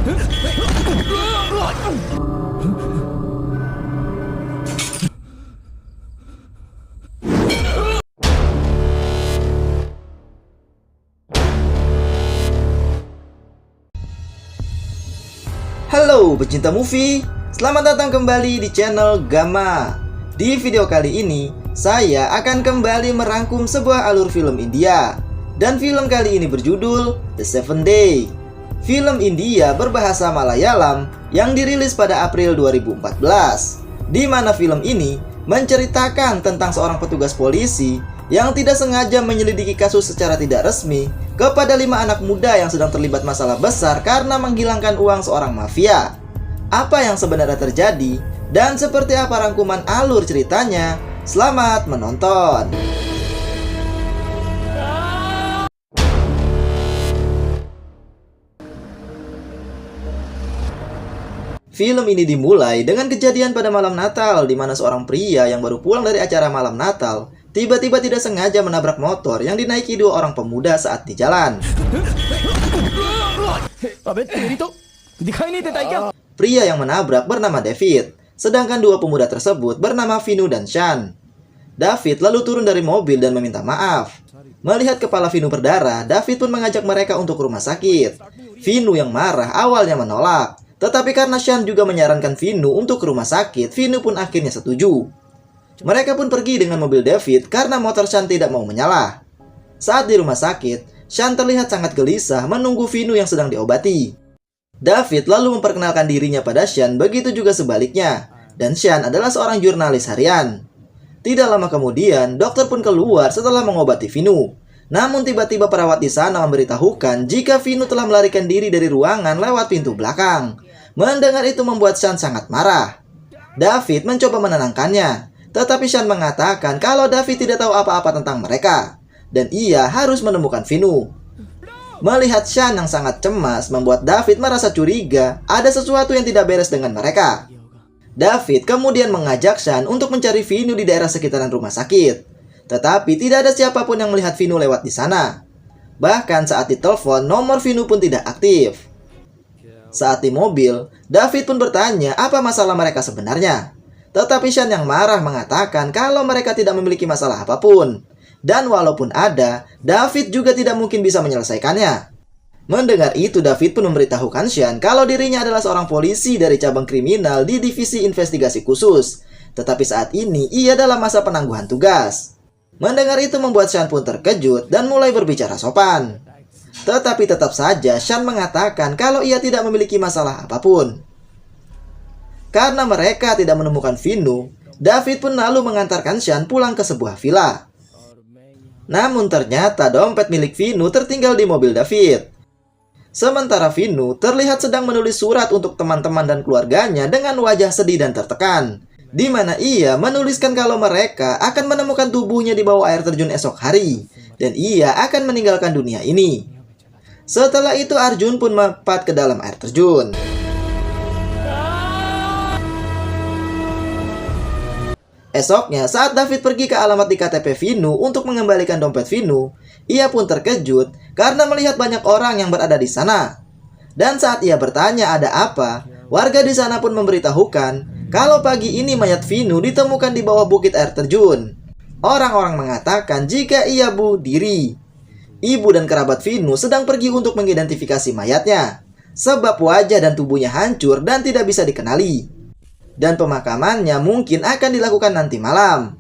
Halo pecinta movie, selamat datang kembali di channel Gamma. Di video kali ini, saya akan kembali merangkum sebuah alur film India. Dan film kali ini berjudul The Seven Day. Film India berbahasa Malayalam yang dirilis pada April 2014. Di mana film ini menceritakan tentang seorang petugas polisi yang tidak sengaja menyelidiki kasus secara tidak resmi kepada 5 anak muda yang sedang terlibat masalah besar karena menghilangkan uang seorang mafia. Apa yang sebenarnya terjadi dan seperti apa rangkuman alur ceritanya? Selamat menonton. Film ini dimulai dengan kejadian pada malam Natal di mana seorang pria yang baru pulang dari acara malam Natal tiba-tiba tidak sengaja menabrak motor yang dinaiki 2 orang pemuda saat di jalan. Pria yang menabrak bernama David, sedangkan 2 pemuda tersebut bernama Vinu dan Shan. David lalu turun dari mobil dan meminta maaf. Melihat kepala Vinu berdarah, David pun mengajak mereka untuk ke rumah sakit. Vinu yang marah awalnya menolak, tetapi karena Shan juga menyarankan Vinu untuk ke rumah sakit, Vinu pun akhirnya setuju. Mereka pun pergi dengan mobil David karena motor Shan tidak mau menyala. Saat di rumah sakit, Shan terlihat sangat gelisah menunggu Vinu yang sedang diobati. David lalu memperkenalkan dirinya pada Shan, begitu juga sebaliknya. Dan Shan adalah seorang jurnalis harian. Tidak lama kemudian, dokter pun keluar setelah mengobati Vinu. Namun tiba-tiba perawat di sana memberitahukan jika Vinu telah melarikan diri dari ruangan lewat pintu belakang. Mendengar itu membuat Shan sangat marah. David mencoba menenangkannya, tetapi Shan mengatakan kalau David tidak tahu apa-apa tentang mereka dan ia harus menemukan Vinu. Melihat Shan yang sangat cemas membuat David merasa curiga ada sesuatu yang tidak beres dengan mereka. David kemudian mengajak Shan untuk mencari Vinu di daerah sekitaran rumah sakit. Tetapi tidak ada siapapun yang melihat Vinu lewat di sana. Bahkan saat ditelepon, nomor Vinu pun tidak aktif. Saat di mobil, David pun bertanya apa masalah mereka sebenarnya. Tetapi Shan yang marah mengatakan kalau mereka tidak memiliki masalah apapun. Dan walaupun ada, David juga tidak mungkin bisa menyelesaikannya. Mendengar itu, David pun memberitahukan Shan kalau dirinya adalah seorang polisi dari cabang kriminal di divisi investigasi khusus. Tetapi saat ini, ia dalam masa penangguhan tugas. Mendengar itu membuat Shan pun terkejut dan mulai berbicara sopan. Tetapi tetap saja Shan mengatakan kalau ia tidak memiliki masalah apapun. Karena mereka tidak menemukan Vinu, David pun lalu mengantarkan Shan pulang ke sebuah villa. Namun ternyata dompet milik Vinu tertinggal di mobil David. Sementara Vinu terlihat sedang menulis surat untuk teman-teman dan keluarganya dengan wajah sedih dan tertekan, di mana ia menuliskan kalau mereka akan menemukan tubuhnya di bawah air terjun esok hari, dan ia akan meninggalkan dunia ini. Setelah itu Arjun pun melompat ke dalam air terjun. Esoknya, saat David pergi ke alamat di KTP Vinu untuk mengembalikan dompet Vinu, ia pun terkejut karena melihat banyak orang yang berada di sana. Dan saat ia bertanya ada apa, warga di sana pun memberitahukan kalau pagi ini mayat Vinu ditemukan di bawah bukit air terjun. Orang-orang mengatakan jika ia bunuh diri. Ibu dan kerabat Vinu sedang pergi untuk mengidentifikasi mayatnya, sebab wajah dan tubuhnya hancur dan tidak bisa dikenali. Dan pemakamannya mungkin akan dilakukan nanti malam.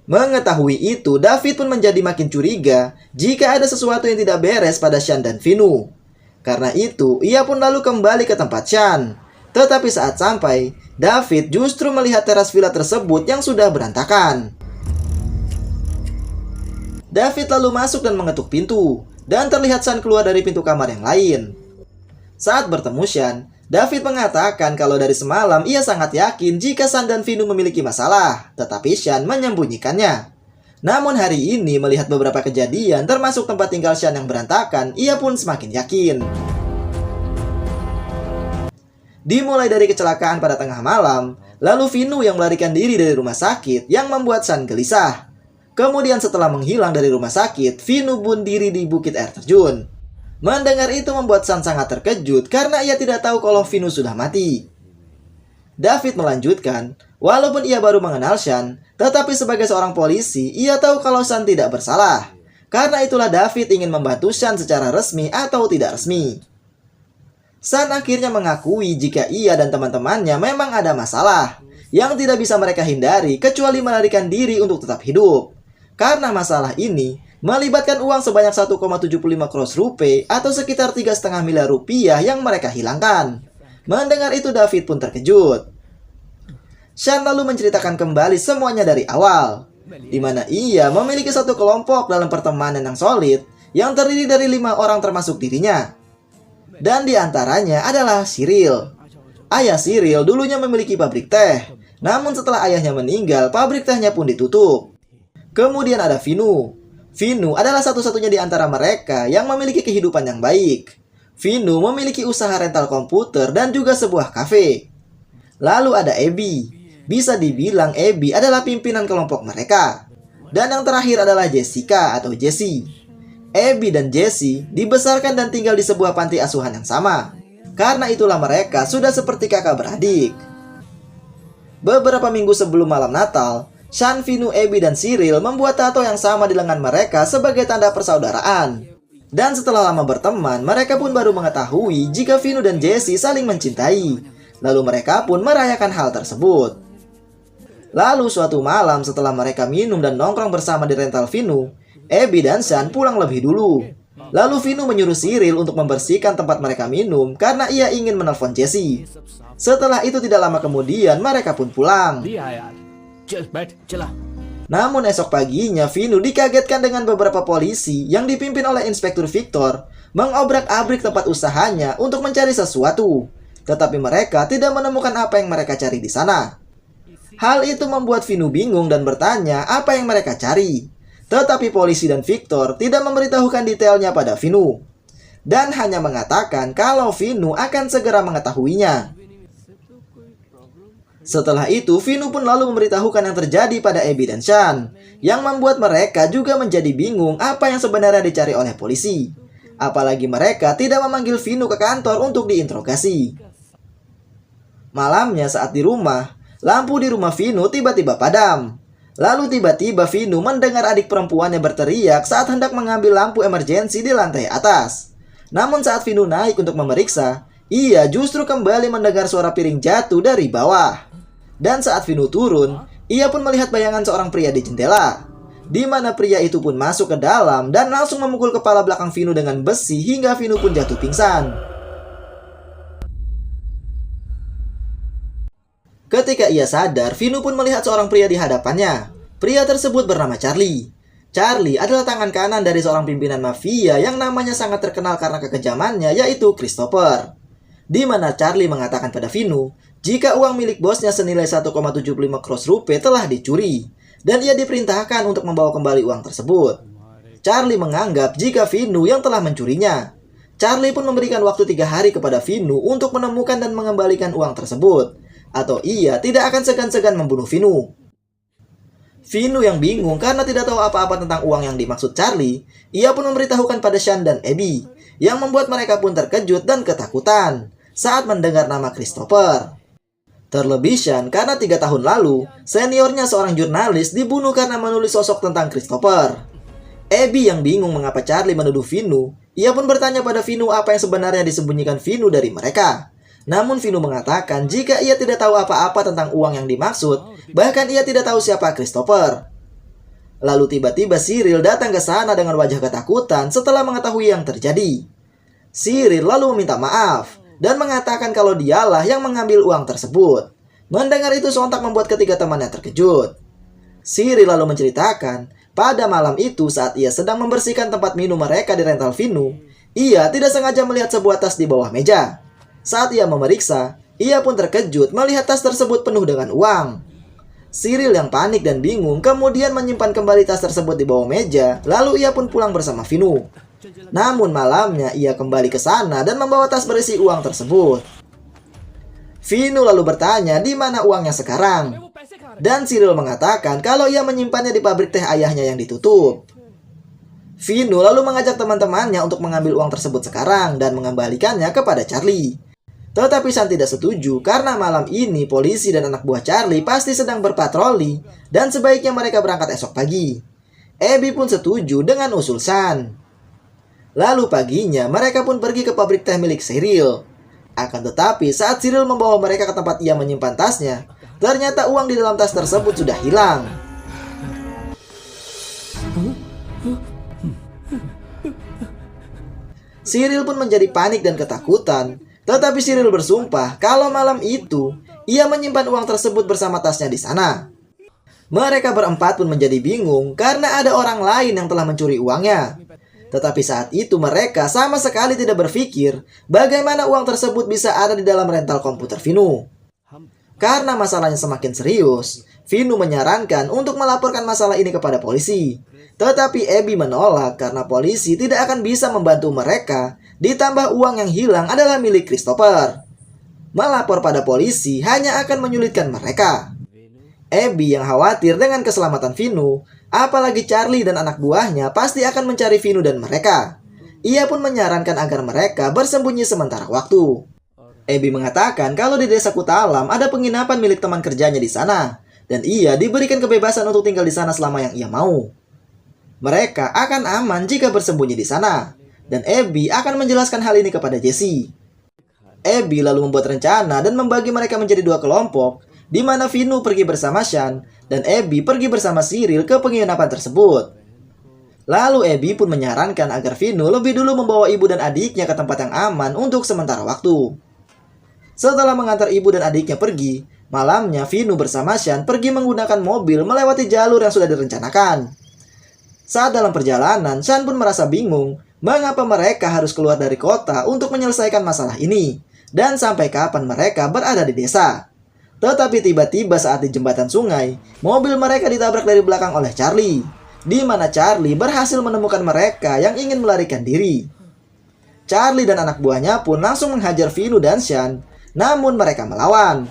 Mengetahui itu, David pun menjadi makin curiga jika ada sesuatu yang tidak beres pada Shan dan Vinu. Karena itu, ia pun lalu kembali ke tempat Shan. Tetapi saat sampai, David justru melihat teras villa tersebut yang sudah berantakan. David lalu masuk dan mengetuk pintu, dan terlihat Shan keluar dari pintu kamar yang lain. Saat bertemu Shan, David mengatakan kalau dari semalam ia sangat yakin jika Shan dan Vinu memiliki masalah, tetapi Shan menyembunyikannya. Namun hari ini melihat beberapa kejadian termasuk tempat tinggal Shan yang berantakan, ia pun semakin yakin. Dimulai dari kecelakaan pada tengah malam, lalu Vinu yang melarikan diri dari rumah sakit yang membuat Shan gelisah. Kemudian setelah menghilang dari rumah sakit, Vinu bunuh diri di bukit air terjun. Mendengar itu membuat Shan sangat terkejut karena ia tidak tahu kalau Vinu sudah mati. David melanjutkan, walaupun ia baru mengenal Shan, tetapi sebagai seorang polisi, ia tahu kalau Shan tidak bersalah. Karena itulah David ingin membantu Shan secara resmi atau tidak resmi. Shan akhirnya mengakui jika ia dan teman-temannya memang ada masalah yang tidak bisa mereka hindari kecuali melarikan diri untuk tetap hidup. Karena masalah ini melibatkan uang sebanyak 1,75 crores rupiah atau sekitar 3,5 miliar rupiah yang mereka hilangkan. Mendengar itu David pun terkejut. Shan lalu menceritakan kembali semuanya dari awal, di mana ia memiliki satu kelompok dalam pertemanan yang solid yang terdiri dari 5 orang termasuk dirinya. Dan di antaranya adalah Cyril. Ayah Cyril dulunya memiliki pabrik teh, namun setelah ayahnya meninggal, pabrik tehnya pun ditutup. Kemudian ada Vinu. Vinu adalah satu-satunya di antara mereka yang memiliki kehidupan yang baik. Vinu memiliki usaha rental komputer dan juga sebuah kafe. Lalu ada Abby. Bisa dibilang Abby adalah pimpinan kelompok mereka. Dan yang terakhir adalah Jessica atau Jessie. Abby dan Jessie dibesarkan dan tinggal di sebuah panti asuhan yang sama. Karena itulah mereka sudah seperti kakak beradik. Beberapa minggu sebelum malam Natal, Shan, Vinu, Abby, dan Cyril membuat tato yang sama di lengan mereka sebagai tanda persaudaraan. Dan setelah lama berteman, mereka pun baru mengetahui jika Vinu dan Jessie saling mencintai. Lalu mereka pun merayakan hal tersebut. Lalu suatu malam setelah mereka minum dan nongkrong bersama di rental Vinu, Abby dan Shan pulang lebih dulu. Lalu Vinu menyuruh Cyril untuk membersihkan tempat mereka minum karena ia ingin menelpon Jessie. Setelah itu tidak lama kemudian mereka pun pulang. Namun esok paginya Vinu dikagetkan dengan beberapa polisi yang dipimpin oleh Inspektur Victor mengobrak-abrik tempat usahanya untuk mencari sesuatu. Tetapi mereka tidak menemukan apa yang mereka cari di sana. Hal itu membuat Vinu bingung dan bertanya apa yang mereka cari. Tetapi polisi dan Victor tidak memberitahukan detailnya pada Vinu. Dan hanya mengatakan kalau Vinu akan segera mengetahuinya. Setelah itu, Vinu pun lalu memberitahukan yang terjadi pada Abby dan Shan, yang membuat mereka juga menjadi bingung apa yang sebenarnya dicari oleh polisi. Apalagi mereka tidak memanggil Vinu ke kantor untuk diinterogasi. Malamnya saat di rumah, lampu di rumah Vinu tiba-tiba padam. Lalu tiba-tiba Vinu mendengar adik perempuannya berteriak saat hendak mengambil lampu emergensi di lantai atas. Namun saat Vinu naik untuk memeriksa, ia justru kembali mendengar suara piring jatuh dari bawah. Dan saat Vinu turun, ia pun melihat bayangan seorang pria di jendela, di mana pria itu pun masuk ke dalam dan langsung memukul kepala belakang Vinu dengan besi hingga Vinu pun jatuh pingsan. Ketika ia sadar, Vinu pun melihat seorang pria di hadapannya. Pria tersebut bernama Charlie. Charlie adalah tangan kanan dari seorang pimpinan mafia yang namanya sangat terkenal karena kekejamannya, yaitu Christopher. Di mana Charlie mengatakan pada Vinu, jika uang milik bosnya senilai 1,75 crores rupiah telah dicuri, dan ia diperintahkan untuk membawa kembali uang tersebut. Charlie menganggap jika Vinu yang telah mencurinya. Charlie pun memberikan waktu 3 hari kepada Vinu untuk menemukan dan mengembalikan uang tersebut, atau ia tidak akan segan-segan membunuh Vinu. Vinu yang bingung karena tidak tahu apa-apa tentang uang yang dimaksud Charlie, ia pun memberitahukan pada Shan dan Abby, yang membuat mereka pun terkejut dan ketakutan saat mendengar nama Christopher. Terlebih Shan karena 3 tahun lalu, seniornya seorang jurnalis dibunuh karena menulis sosok tentang Christopher. Abby yang bingung mengapa Charlie menuduh Vinu, ia pun bertanya pada Vinu apa yang sebenarnya disembunyikan Vinu dari mereka. Namun Vinu mengatakan jika ia tidak tahu apa-apa tentang uang yang dimaksud, bahkan ia tidak tahu siapa Christopher. Lalu tiba-tiba Cyril datang ke sana dengan wajah ketakutan setelah mengetahui yang terjadi. Cyril lalu meminta maaf dan mengatakan kalau dialah yang mengambil uang tersebut. Mendengar itu sontak membuat ketiga temannya terkejut. Cyril lalu menceritakan pada malam itu saat ia sedang membersihkan tempat minum mereka di rental Vinu, ia tidak sengaja melihat sebuah tas di bawah meja. Saat ia memeriksa, ia pun terkejut melihat tas tersebut penuh dengan uang. Cyril yang panik dan bingung kemudian menyimpan kembali tas tersebut di bawah meja, lalu ia pun pulang bersama Vinu. Namun malamnya ia kembali ke sana dan membawa tas berisi uang tersebut. Vinu lalu bertanya di mana uangnya sekarang. Dan Cyril mengatakan kalau ia menyimpannya di pabrik teh ayahnya yang ditutup. Vino lalu mengajak teman-temannya untuk mengambil uang tersebut sekarang dan mengembalikannya kepada Charlie. Tetapi Sean tidak setuju karena malam ini polisi dan anak buah Charlie pasti sedang berpatroli dan sebaiknya mereka berangkat esok pagi. Abby pun setuju dengan usul Sean. Lalu paginya mereka pun pergi ke pabrik teh milik Cyril. Akan tetapi saat Cyril membawa mereka ke tempat ia menyimpan tasnya, ternyata uang di dalam tas tersebut sudah hilang. Cyril pun menjadi panik dan ketakutan, tetapi Cyril bersumpah kalau malam itu ia menyimpan uang tersebut bersama tasnya di sana. Mereka berempat pun menjadi bingung karena ada orang lain yang telah mencuri uangnya. Tetapi saat itu mereka sama sekali tidak berpikir bagaimana uang tersebut bisa ada di dalam rental komputer Vino. Karena masalahnya semakin serius, Vino menyarankan untuk melaporkan masalah ini kepada polisi. Tetapi Abby menolak karena polisi tidak akan bisa membantu mereka, ditambah uang yang hilang adalah milik Christopher. Melapor pada polisi hanya akan menyulitkan mereka. Abby yang khawatir dengan keselamatan Vino, apalagi Charlie dan anak buahnya pasti akan mencari Vino dan mereka. Ia pun menyarankan agar mereka bersembunyi sementara waktu. Abby mengatakan kalau di desa Kutalam ada penginapan milik teman kerjanya di sana, dan ia diberikan kebebasan untuk tinggal di sana selama yang ia mau. Mereka akan aman jika bersembunyi di sana, dan Abby akan menjelaskan hal ini kepada Jesse. Abby lalu membuat rencana dan membagi mereka menjadi dua kelompok, di mana Vino pergi bersama Sean dan Abby pergi bersama Cyril ke penginapan tersebut. Lalu Abby pun menyarankan agar Vino lebih dulu membawa ibu dan adiknya ke tempat yang aman untuk sementara waktu. Setelah mengantar ibu dan adiknya pergi, malamnya Vino bersama Sean pergi menggunakan mobil melewati jalur yang sudah direncanakan. Saat dalam perjalanan, Sean pun merasa bingung mengapa mereka harus keluar dari kota untuk menyelesaikan masalah ini, dan sampai kapan mereka berada di desa. Tetapi tiba-tiba saat di jembatan sungai, mobil mereka ditabrak dari belakang oleh Charlie, di mana Charlie berhasil menemukan mereka yang ingin melarikan diri. Charlie dan anak buahnya pun langsung menghajar Vino dan Sean, namun mereka melawan.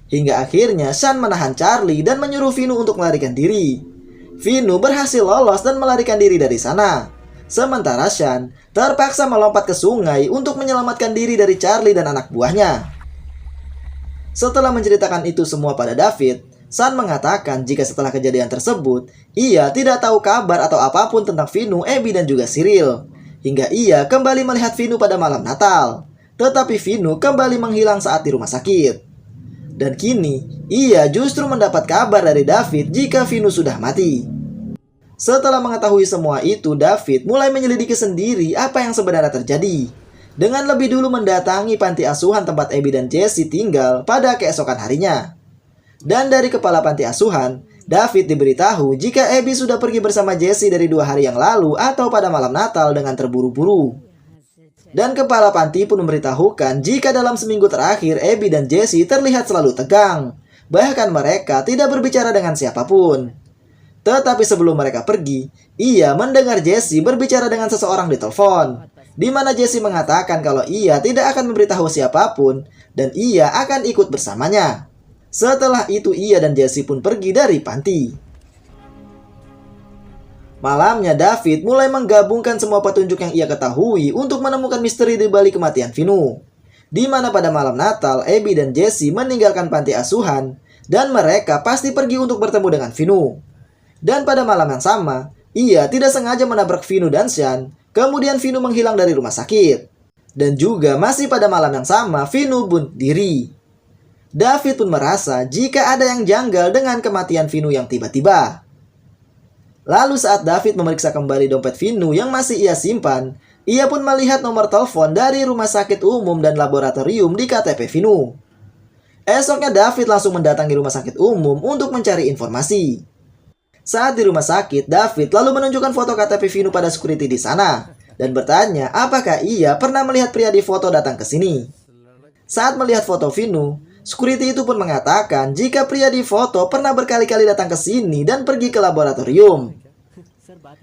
Hingga akhirnya Sean menahan Charlie dan menyuruh Vino untuk melarikan diri. Vino berhasil lolos dan melarikan diri dari sana. Sementara Sean terpaksa melompat ke sungai untuk menyelamatkan diri dari Charlie dan anak buahnya. Setelah menceritakan itu semua pada David, Sean mengatakan jika setelah kejadian tersebut, ia tidak tahu kabar atau apapun tentang Vino, Abby dan juga Cyril. Hingga ia kembali melihat Vino pada malam Natal. Tetapi Vino kembali menghilang saat di rumah sakit. Dan kini, ia justru mendapat kabar dari David jika Vino sudah mati. Setelah mengetahui semua itu, David mulai menyelidiki sendiri apa yang sebenarnya terjadi. Dengan lebih dulu mendatangi panti asuhan tempat Abby dan Jesse tinggal pada keesokan harinya. Dan dari kepala panti asuhan, David diberitahu jika Abby sudah pergi bersama Jesse dari 2 hari yang lalu atau pada malam Natal dengan terburu-buru. Dan kepala panti pun memberitahukan jika dalam seminggu terakhir Abby dan Jesse terlihat selalu tegang. Bahkan mereka tidak berbicara dengan siapapun. Tetapi sebelum mereka pergi, ia mendengar Jesse berbicara dengan seseorang di telepon, di mana Jesse mengatakan kalau ia tidak akan memberitahu siapapun dan ia akan ikut bersamanya. Setelah itu ia dan Jesse pun pergi dari panti. Malamnya David mulai menggabungkan semua petunjuk yang ia ketahui untuk menemukan misteri di balik kematian Vino. Di mana pada malam Natal, Abby dan Jesse meninggalkan panti asuhan dan mereka pasti pergi untuk bertemu dengan Vino. Dan pada malam yang sama, ia tidak sengaja menabrak Vino dan Sean, kemudian Vino menghilang dari rumah sakit. Dan juga masih pada malam yang sama, Vino bunuh diri. David pun merasa jika ada yang janggal dengan kematian Vino yang tiba-tiba. Lalu saat David memeriksa kembali dompet Vino yang masih ia simpan, ia pun melihat nomor telepon dari rumah sakit umum dan laboratorium di KTP Vino. Esoknya David langsung mendatangi rumah sakit umum untuk mencari informasi. Saat di rumah sakit, David lalu menunjukkan foto KTP Vino pada security di sana dan bertanya apakah ia pernah melihat pria di foto datang ke sini. Saat melihat foto Vino, security itu pun mengatakan jika pria di foto pernah berkali-kali datang ke sini dan pergi ke laboratorium.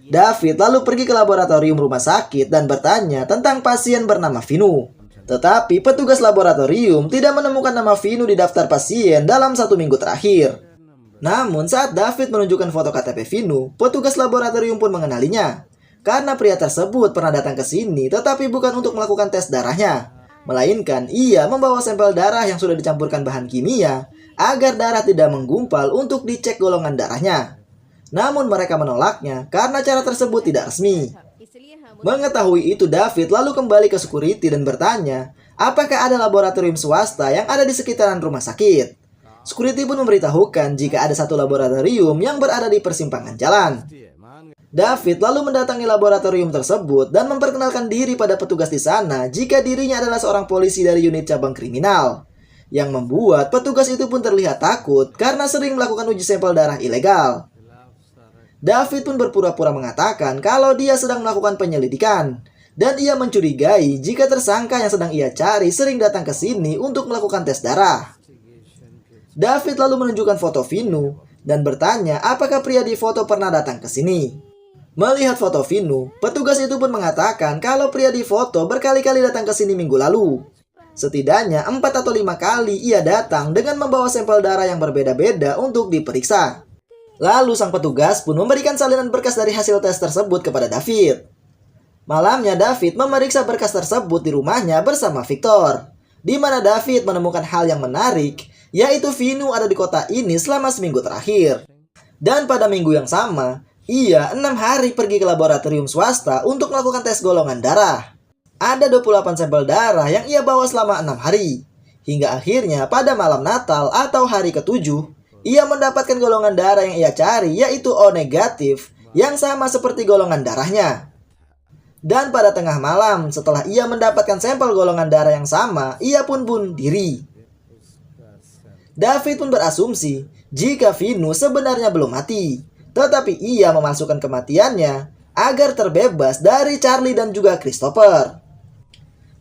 David lalu pergi ke laboratorium rumah sakit dan bertanya tentang pasien bernama Vino. Tetapi petugas laboratorium tidak menemukan nama Vino di daftar pasien dalam 1 minggu terakhir. Namun saat David menunjukkan foto KTP Vino, petugas laboratorium pun mengenalinya. karena pria tersebut pernah datang ke sini tetapi bukan untuk melakukan tes darahnya, melainkan ia membawa sampel darah yang sudah dicampurkan bahan kimia agar darah tidak menggumpal untuk dicek golongan darahnya. Namun mereka menolaknya karena cara tersebut tidak resmi. Mengetahui itu, David lalu kembali ke security dan bertanya, apakah ada laboratorium swasta yang ada di sekitaran rumah sakit. Security pun memberitahukan jika ada satu laboratorium yang berada di persimpangan jalan. David lalu mendatangi laboratorium tersebut dan memperkenalkan diri pada petugas di sana jika dirinya adalah seorang polisi dari unit cabang kriminal. Yang membuat petugas itu pun terlihat takut karena sering melakukan uji sampel darah ilegal. David pun berpura-pura mengatakan kalau dia sedang melakukan penyelidikan. Dan ia mencurigai jika tersangka yang sedang ia cari sering datang ke sini untuk melakukan tes darah. David lalu menunjukkan foto Vinu dan bertanya apakah pria di foto pernah datang ke sini. Melihat foto Vinu, petugas itu pun mengatakan kalau pria di foto berkali-kali datang ke sini minggu lalu. Setidaknya 4 atau 5 kali ia datang dengan membawa sampel darah yang berbeda-beda untuk diperiksa. Lalu sang petugas pun memberikan salinan berkas dari hasil tes tersebut kepada David. Malamnya David memeriksa berkas tersebut di rumahnya bersama Victor, di mana David menemukan hal yang menarik, yaitu Vinu ada di kota ini selama seminggu terakhir. Dan pada minggu yang sama, ia 6 hari pergi ke laboratorium swasta untuk melakukan tes golongan darah. Ada 28 sampel darah yang ia bawa selama 6 hari. Hingga akhirnya pada malam Natal atau hari ke-7, ia mendapatkan golongan darah yang ia cari, yaitu O negatif, yang sama seperti golongan darahnya. Dan pada tengah malam setelah ia mendapatkan sampel golongan darah yang sama, ia pun bunuh diri. David pun berasumsi jika Vinu sebenarnya belum mati, tetapi ia memalsukan kematiannya agar terbebas dari Charlie dan juga Christopher.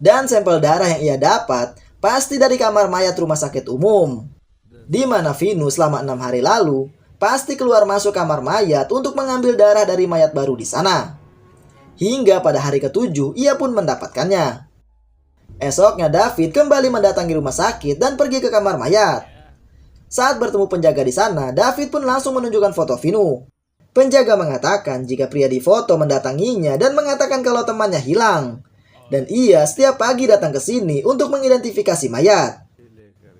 Dan sampel darah yang ia dapat pasti dari kamar mayat rumah sakit umum, di mana Vinu selama 6 hari lalu pasti keluar masuk kamar mayat untuk mengambil darah dari mayat baru di sana. Hingga pada hari ke-7 ia pun mendapatkannya. Esoknya David kembali mendatangi rumah sakit dan pergi ke kamar mayat. Saat bertemu penjaga di sana, David pun langsung menunjukkan foto Vinu. Penjaga mengatakan jika pria di foto mendatanginya dan mengatakan kalau temannya hilang. Dan ia setiap pagi datang ke sini untuk mengidentifikasi mayat.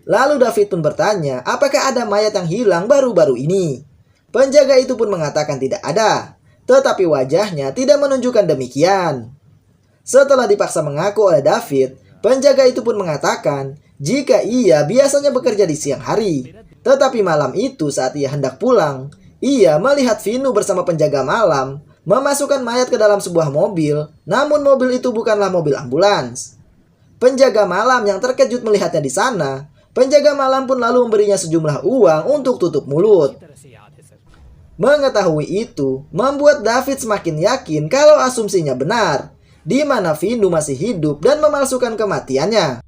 Lalu David pun bertanya apakah ada mayat yang hilang baru-baru ini. Penjaga itu pun mengatakan tidak ada, tetapi wajahnya tidak menunjukkan demikian. Setelah dipaksa mengaku oleh David, penjaga itu pun mengatakan jika ia biasanya bekerja di siang hari. Tetapi malam itu saat ia hendak pulang, ia melihat Vinu bersama penjaga malam memasukkan mayat ke dalam sebuah mobil, namun mobil itu bukanlah mobil ambulans. Penjaga malam yang terkejut melihatnya di sana, penjaga malam pun lalu memberinya sejumlah uang untuk tutup mulut. Mengetahui itu, membuat David semakin yakin kalau asumsinya benar, di mana Vinu masih hidup dan memalsukan kematiannya.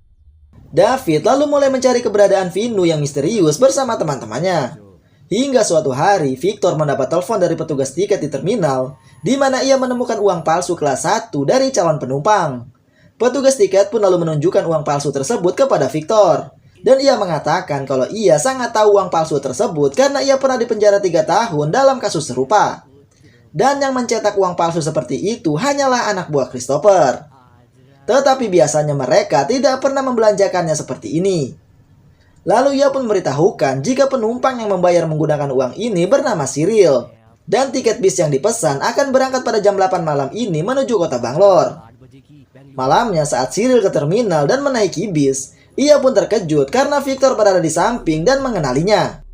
David lalu mulai mencari keberadaan Vinu yang misterius bersama teman-temannya. Hingga suatu hari, Victor mendapat telepon dari petugas tiket di terminal, di mana ia menemukan uang palsu kelas 1 dari calon penumpang. Petugas tiket pun lalu menunjukkan uang palsu tersebut kepada Victor. Dan ia mengatakan kalau ia sangat tahu uang palsu tersebut karena ia pernah dipenjara 3 tahun dalam kasus serupa. Dan yang mencetak uang palsu seperti itu hanyalah anak buah Christopher. Tetapi biasanya mereka tidak pernah membelanjakannya seperti ini. Lalu ia pun memberitahukan jika penumpang yang membayar menggunakan uang ini bernama Cyril. Dan tiket bis yang dipesan akan berangkat pada jam 8 malam ini menuju kota Bangalore. Malamnya saat Cyril ke terminal dan menaiki bis, ia pun terkejut karena Victor berada di samping dan mengenalinya.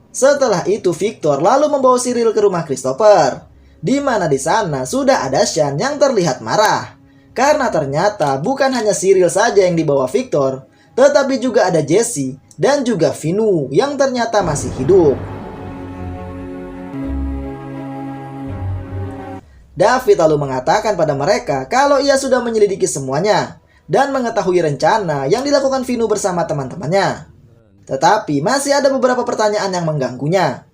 Setelah itu Victor lalu membawa Cyril ke rumah Christopher, di mana di sana sudah ada Sean yang terlihat marah. Karena ternyata bukan hanya Cyril saja yang dibawa Victor, tetapi juga ada Jesse dan juga Vinu yang ternyata masih hidup. David lalu mengatakan pada mereka kalau ia sudah menyelidiki semuanya dan mengetahui rencana yang dilakukan Vinu bersama teman-temannya. Tetapi masih ada beberapa pertanyaan yang mengganggunya.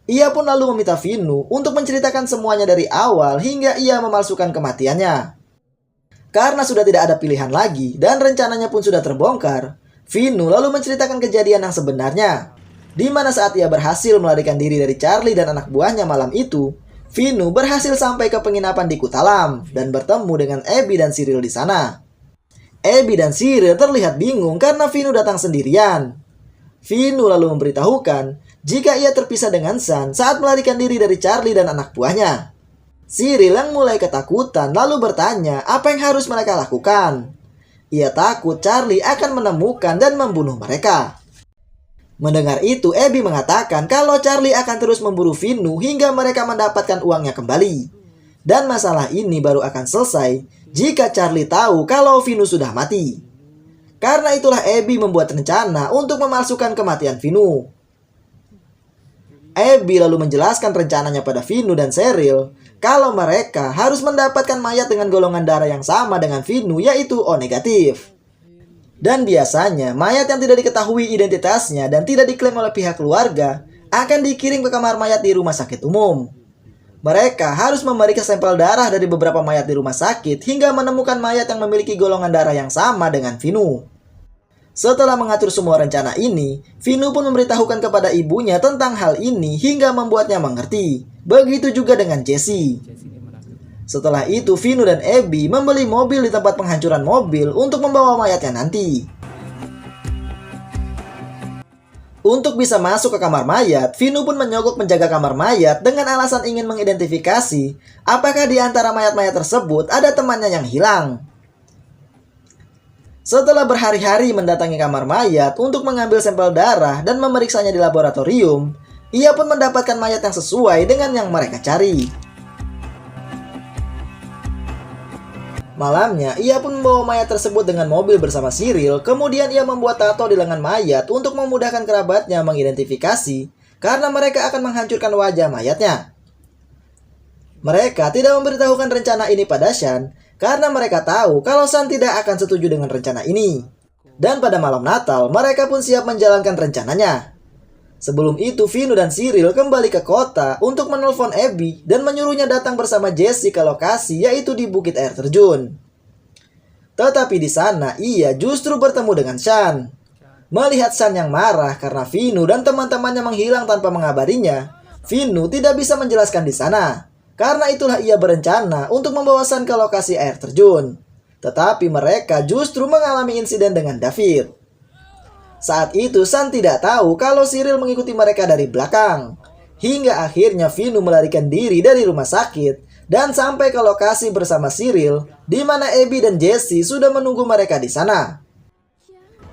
Ia pun lalu meminta Vinu untuk menceritakan semuanya dari awal hingga ia memalsukan kematiannya. Karena sudah tidak ada pilihan lagi dan rencananya pun sudah terbongkar, Vinu lalu menceritakan kejadian yang sebenarnya. Di mana saat ia berhasil melarikan diri dari Charlie dan anak buahnya malam itu, Vinu berhasil sampai ke penginapan di Kutalam dan bertemu dengan Abby dan Cyril di sana. Abby dan Cyril terlihat bingung karena Vinu datang sendirian. Vinu lalu memberitahukan jika ia terpisah dengan Sun saat melarikan diri dari Charlie dan anak buahnya. Cyril yang mulai ketakutan lalu bertanya apa yang harus mereka lakukan. Ia takut Charlie akan menemukan dan membunuh mereka. Mendengar itu, Abby mengatakan kalau Charlie akan terus memburu Vinu hingga mereka mendapatkan uangnya kembali. Dan masalah ini baru akan selesai jika Charlie tahu kalau Vinu sudah mati. Karena itulah Abby membuat rencana untuk memalsukan kematian Vinu. Abby lalu menjelaskan rencananya pada Vinu dan Cyril kalau mereka harus mendapatkan mayat dengan golongan darah yang sama dengan Vinu, yaitu O negatif. Dan biasanya, mayat yang tidak diketahui identitasnya dan tidak diklaim oleh pihak keluarga akan dikirim ke kamar mayat di rumah sakit umum. Mereka harus memeriksa sampel darah dari beberapa mayat di rumah sakit hingga menemukan mayat yang memiliki golongan darah yang sama dengan Vinu. Setelah mengatur semua rencana ini, Vinu pun memberitahukan kepada ibunya tentang hal ini hingga membuatnya mengerti. Begitu juga dengan Jesse. Setelah itu, Vinu dan Abby membeli mobil di tempat penghancuran mobil untuk membawa mayatnya nanti. Untuk bisa masuk ke kamar mayat, Vinu pun menyogok penjaga kamar mayat dengan alasan ingin mengidentifikasi apakah di antara mayat-mayat tersebut ada temannya yang hilang. Setelah berhari-hari mendatangi kamar mayat untuk mengambil sampel darah dan memeriksanya di laboratorium, ia pun mendapatkan mayat yang sesuai dengan yang mereka cari. Malamnya, ia pun membawa mayat tersebut dengan mobil bersama Cyril, kemudian ia membuat tato di lengan mayat untuk memudahkan kerabatnya mengidentifikasi karena mereka akan menghancurkan wajah mayatnya. Mereka tidak memberitahukan rencana ini pada Shan karena mereka tahu kalau Shan tidak akan setuju dengan rencana ini. Dan pada malam Natal, mereka pun siap menjalankan rencananya. Sebelum itu, Vinu dan Cyril kembali ke kota untuk menelpon Abby dan menyuruhnya datang bersama Jesse ke lokasi, yaitu di Bukit Air Terjun. Tetapi di sana, ia justru bertemu dengan Shan. Melihat Shan yang marah karena Vinu dan teman-temannya menghilang tanpa mengabarinya, Vinu tidak bisa menjelaskan di sana. Karena itulah ia berencana untuk membawa Shan ke lokasi air terjun. Tetapi mereka justru mengalami insiden dengan David. Saat itu, Shan tidak tahu kalau Cyril mengikuti mereka dari belakang. Hingga akhirnya Vinu melarikan diri dari rumah sakit dan sampai ke lokasi bersama Cyril, di mana Abby dan Jesse sudah menunggu mereka di sana.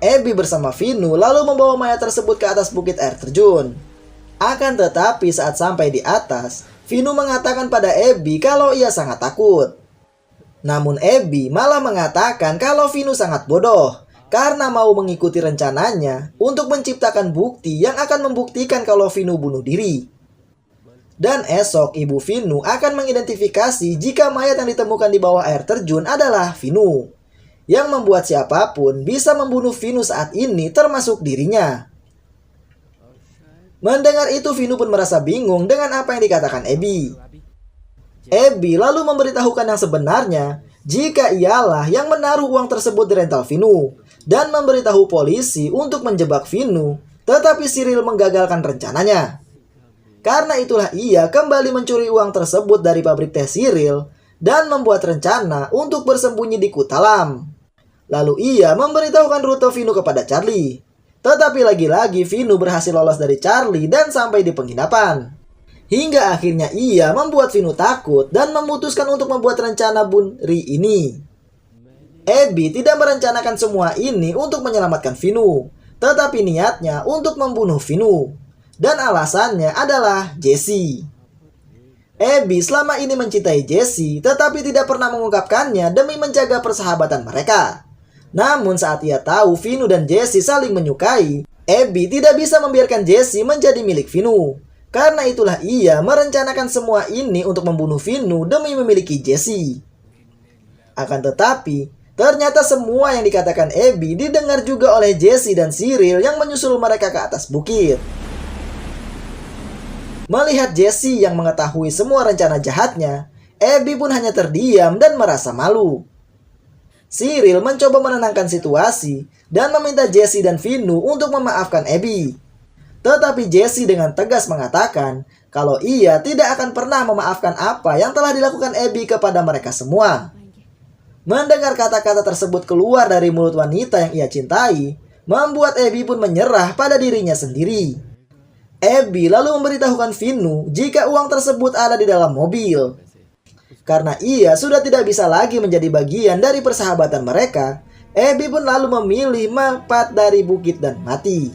Abby bersama Vinu lalu membawa mayat tersebut ke atas bukit air terjun. Akan tetapi saat sampai di atas, Vinu mengatakan pada Abby kalau ia sangat takut. Namun Abby malah mengatakan kalau Vinu sangat bodoh karena mau mengikuti rencananya untuk menciptakan bukti yang akan membuktikan kalau Vinu bunuh diri. Dan esok ibu Vinu akan mengidentifikasi jika mayat yang ditemukan di bawah air terjun adalah Vinu. Yang membuat siapapun bisa membunuh Vinu saat ini termasuk dirinya. Mendengar itu, Vinu pun merasa bingung dengan apa yang dikatakan Abby. Abby lalu memberitahukan yang sebenarnya jika ialah yang menaruh uang tersebut di rental Vinu dan memberitahu polisi untuk menjebak Vinu, tetapi Cyril menggagalkan rencananya. Karena itulah ia kembali mencuri uang tersebut dari pabrik teh Cyril dan membuat rencana untuk bersembunyi di Kutalam. Lalu ia memberitahukan rute Vinu kepada Charlie. Tetapi lagi-lagi Vinu berhasil lolos dari Charlie dan sampai di penginapan. Hingga akhirnya ia membuat Vinu takut dan memutuskan untuk membuat rencana bunuh ini. Abby tidak merencanakan semua ini untuk menyelamatkan Vinu, tetapi niatnya untuk membunuh Vinu. Dan alasannya adalah Jesse. Abby selama ini mencintai Jesse, tetapi tidak pernah mengungkapkannya demi menjaga persahabatan mereka. Namun saat ia tahu Vinu dan Jesse saling menyukai, Abby tidak bisa membiarkan Jesse menjadi milik Vinu. Karena itulah ia merencanakan semua ini untuk membunuh Vinu demi memiliki Jesse. Akan tetapi, ternyata semua yang dikatakan Abby didengar juga oleh Jesse dan Cyril yang menyusul mereka ke atas bukit. Melihat Jesse yang mengetahui semua rencana jahatnya, Abby pun hanya terdiam dan merasa malu. Cyril mencoba menenangkan situasi dan meminta Jesse dan Vinu untuk memaafkan Abby. Tetapi Jesse dengan tegas mengatakan kalau ia tidak akan pernah memaafkan apa yang telah dilakukan Abby kepada mereka semua. Mendengar kata-kata tersebut keluar dari mulut wanita yang ia cintai, membuat Abby pun menyerah pada dirinya sendiri. Abby lalu memberitahukan Vinu jika uang tersebut ada di dalam mobil. Karena ia sudah tidak bisa lagi menjadi bagian dari persahabatan mereka, Abby pun lalu memilih melompat dari bukit dan mati.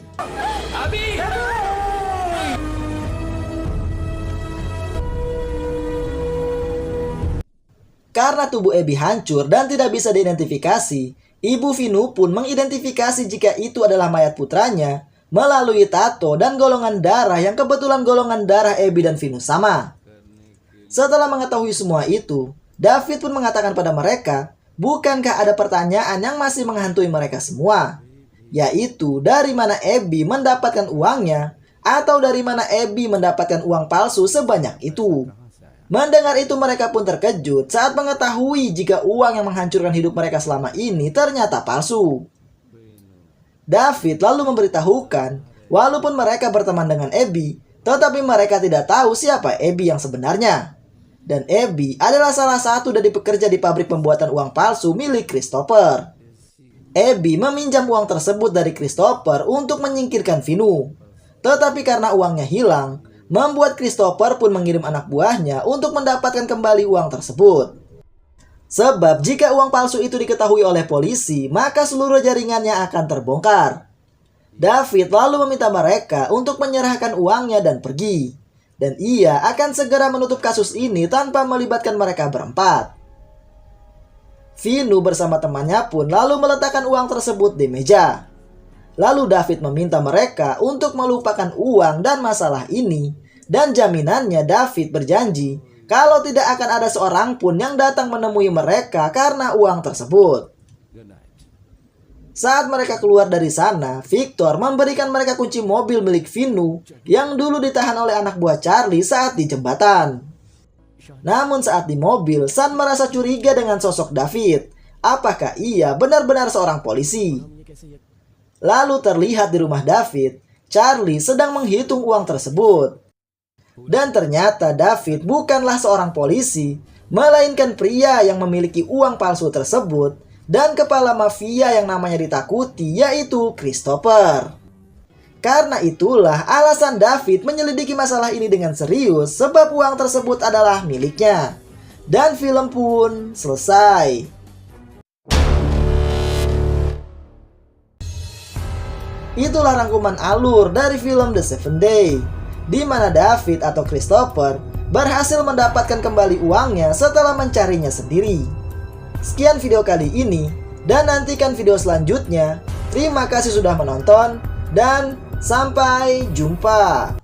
Karena tubuh Abby hancur dan tidak bisa diidentifikasi, ibu Vinu pun mengidentifikasi jika itu adalah mayat putranya melalui tato dan golongan darah yang kebetulan golongan darah Abby dan Vinu sama. Setelah mengetahui semua itu, David pun mengatakan pada mereka, bukankah ada pertanyaan yang masih menghantui mereka semua? Yaitu dari mana Abby mendapatkan uangnya atau dari mana Abby mendapatkan uang palsu sebanyak itu. Mendengar itu mereka pun terkejut saat mengetahui jika uang yang menghancurkan hidup mereka selama ini ternyata palsu. David lalu memberitahukan, walaupun mereka berteman dengan Abby, tetapi mereka tidak tahu siapa Abby yang sebenarnya. Dan Abby adalah salah satu dari pekerja di pabrik pembuatan uang palsu milik Christopher. Abby meminjam uang tersebut dari Christopher untuk menyingkirkan Vinu. Tetapi karena uangnya hilang, membuat Christopher pun mengirim anak buahnya untuk mendapatkan kembali uang tersebut. Sebab jika uang palsu itu diketahui oleh polisi, maka seluruh jaringannya akan terbongkar. David lalu meminta mereka untuk menyerahkan uangnya dan pergi. Dan ia akan segera menutup kasus ini tanpa melibatkan mereka berempat. Vinu bersama temannya pun lalu meletakkan uang tersebut di meja. Lalu David meminta mereka untuk melupakan uang dan masalah ini, dan jaminannya David berjanji kalau tidak akan ada seorang pun yang datang menemui mereka karena uang tersebut. Saat mereka keluar dari sana, Victor memberikan mereka kunci mobil milik Vinu yang dulu ditahan oleh anak buah Charlie saat di jembatan. Namun saat di mobil, San merasa curiga dengan sosok David. Apakah ia benar-benar seorang polisi? Lalu terlihat di rumah David, Charlie sedang menghitung uang tersebut. Dan ternyata David bukanlah seorang polisi, melainkan pria yang memiliki uang palsu tersebut dan kepala mafia yang namanya ditakuti, yaitu Christopher. Karena itulah alasan David menyelidiki masalah ini dengan serius, sebab uang tersebut adalah miliknya. Dan film pun selesai. Itulah rangkuman alur dari film The Seven Day, di mana David atau Christopher berhasil mendapatkan kembali uangnya setelah mencarinya sendiri. Sekian video kali ini, dan nantikan video selanjutnya. Terima kasih sudah menonton, dan sampai jumpa.